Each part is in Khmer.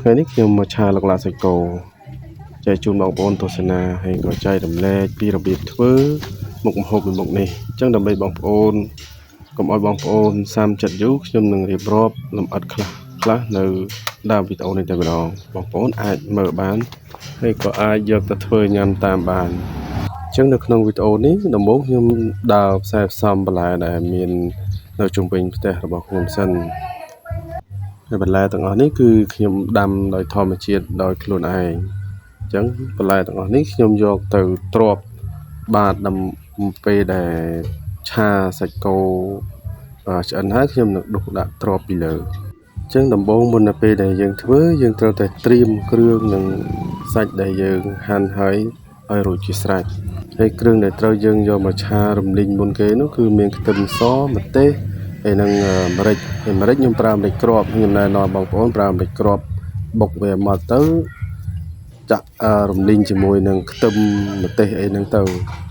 ថ្ងៃនេះខ្ញុំមកឆាឡុកឡាសាច់គោចែកជូនបងប្អូនទស្សនាហើយក៏ចែករំលែកពីរបៀបធ្វើមុខម្ហូបមួយមុខនេះអញ្ចឹងដើម្បីបងប្អូនកុំឲ្យបងប្អូនសាមចិត្តយូរខ្ញុំនឹងរៀបរាប់លម្អិតខ្លះនៅដើមវីដេអូនេះតែម្ដងបងប្អូនអាចមើលបានហើយក៏អាចយកទៅធ្វើញ៉ាំតាមបានអញ្ចឹងនៅក្នុងវីដេអូនេះដំបូងខ្ញុំដើរផ្សាយផ្សំបន្លែដែលមាននៅជុំវិញផ្ទះរបស់ខ្ញុំសិនហើយបន្លែទាំងអស់នេះគឺខ្ញុំដាំដោយធម្មជាតិដោយខ្លួនឯងអញ្ចឹងបន្លែទាំងអស់នេះខ្ញុំយកទៅទ្រាប់បាទដើម្បីពេលដែលឆាសាច់គោឆ្អិនហើយខ្ញុំនឹងដុសដាក់ទ្រាប់ពីលើអញ្ចឹងដំបូងមុននៅពេលដែលយើងធ្វើយើងត្រូវតែត្រៀមគ្រឿងនិងសាច់ដែលយើងហាន់ហើយឲ្យរួចជាស្រេចហើយគ្រឿងដែលត្រូវយើងយកមកឆារំលីងមុនគេនោះគឺមានខ្ទឹមសម្ទេសហើយនឹងម្រេចខ្ញុំប្រើម្រេចគ្រាប់ខ្ញុំណែនាំបងប្អូនប្រើម្រេចគ្រាប់បុកវាមកទៅចាក់រំលីងជាមួយនឹងខ្ទឹមម្ទេសអីហ្នឹងទៅ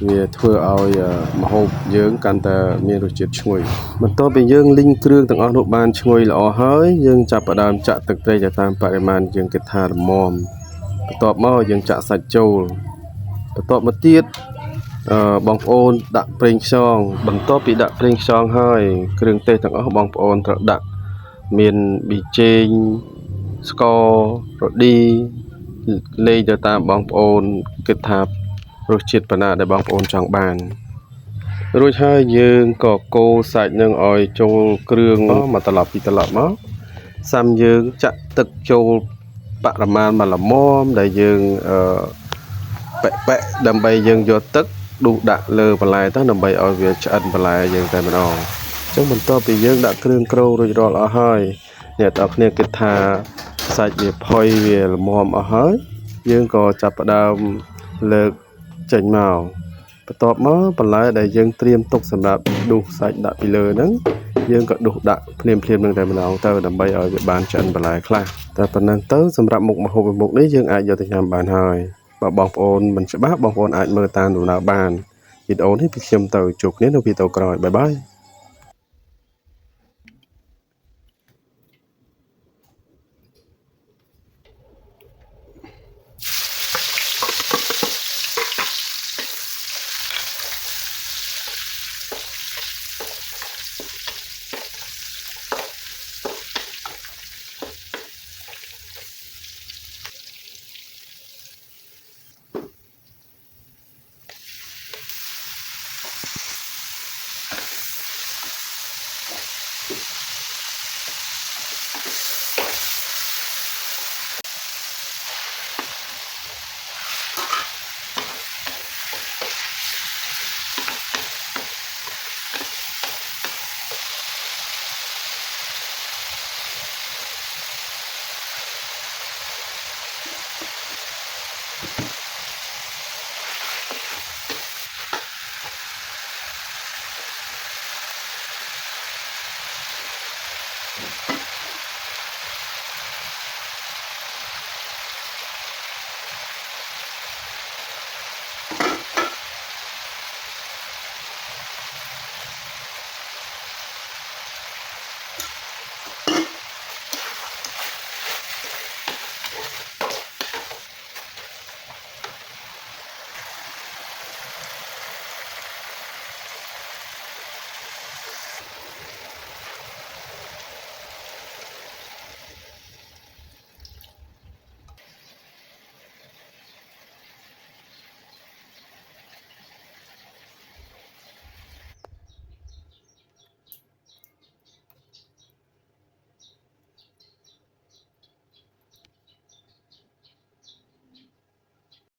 វាធ្វើឲ្យម្ហូបយើងកាន់តែមានរសជាតិឈ្ងុយបន្ទាប់ពីយើងលីងគ្រឿងទាំងអស់នោះបានឈ្ងុយល្អហើយយើងចាប់ផ្ដើមចាក់ទឹកត្រីទៅតាមបរិមាណយើងគិតថាល្មមបន្ទាប់មកយើងចាក់សាច់ចូលបន្ទាប់មកទៀតបងប្អូនដាក់ប្រេងខ្យងបន្ទាប់ពីដាក់ប្រេងខ្យងហើយគ្រឿងទេសទាំងអស់បងប្អូនត្រូវដាក់មានប៊ីចេងស្កររ៉ូឌីលេងទៅតាមបងប្អូនគិតថារសជាតិប៉ុណ្ណាដែលបងប្អូនចង់បានរួចហើយយើងក៏កូរសាច់នឹងឲ្យចូលគ្រឿងមកត្រឡប់ពីត្រឡប់មកសាំយើងចាក់ទឹកចូលបរិមាណមកល្មមដែលយើងប៉ែកដើម្បីយើងយកទឹកដួសដាក់លើបន្លែទៅដើម្បីឲ្យវាឆ្អិនបន្លែយើងតែម្ដងអញ្ចឹងបន្ទាប់ពីយើងដាក់គ្រឿងក្រូរួចរាល់អស់ហើយអ្នកទាំងគ្នាគិតថាសាច់វាផុយវាល្មមអស់ហើយយើងក៏ចាប់ផ្ដើមលើកចេញមកបន្ទាប់មកបន្លែដែលយើងត្រៀមទុកសម្រាប់ដួសសាច់ដាក់ពីលើហ្នឹងយើងក៏ដួសដាក់ភ្លាមនឹងតែម្ដងទៅដើម្បីឲ្យវាបានឆ្អិនបន្លែខ្លះតែប៉ុណ្ណឹងទៅសម្រាប់មុខម្ហូបមួយមុខនេះយើងអាចយកទៅញ៉ាំបានហើយបើបងប្អូនមិនច្បាស់បងប្អូនអាចមើលតាមដំណើរបានវីដេអូនេះពីខ្ញុំទៅជួបគ្នានៅវីដេអូក្រោយបាយបាយ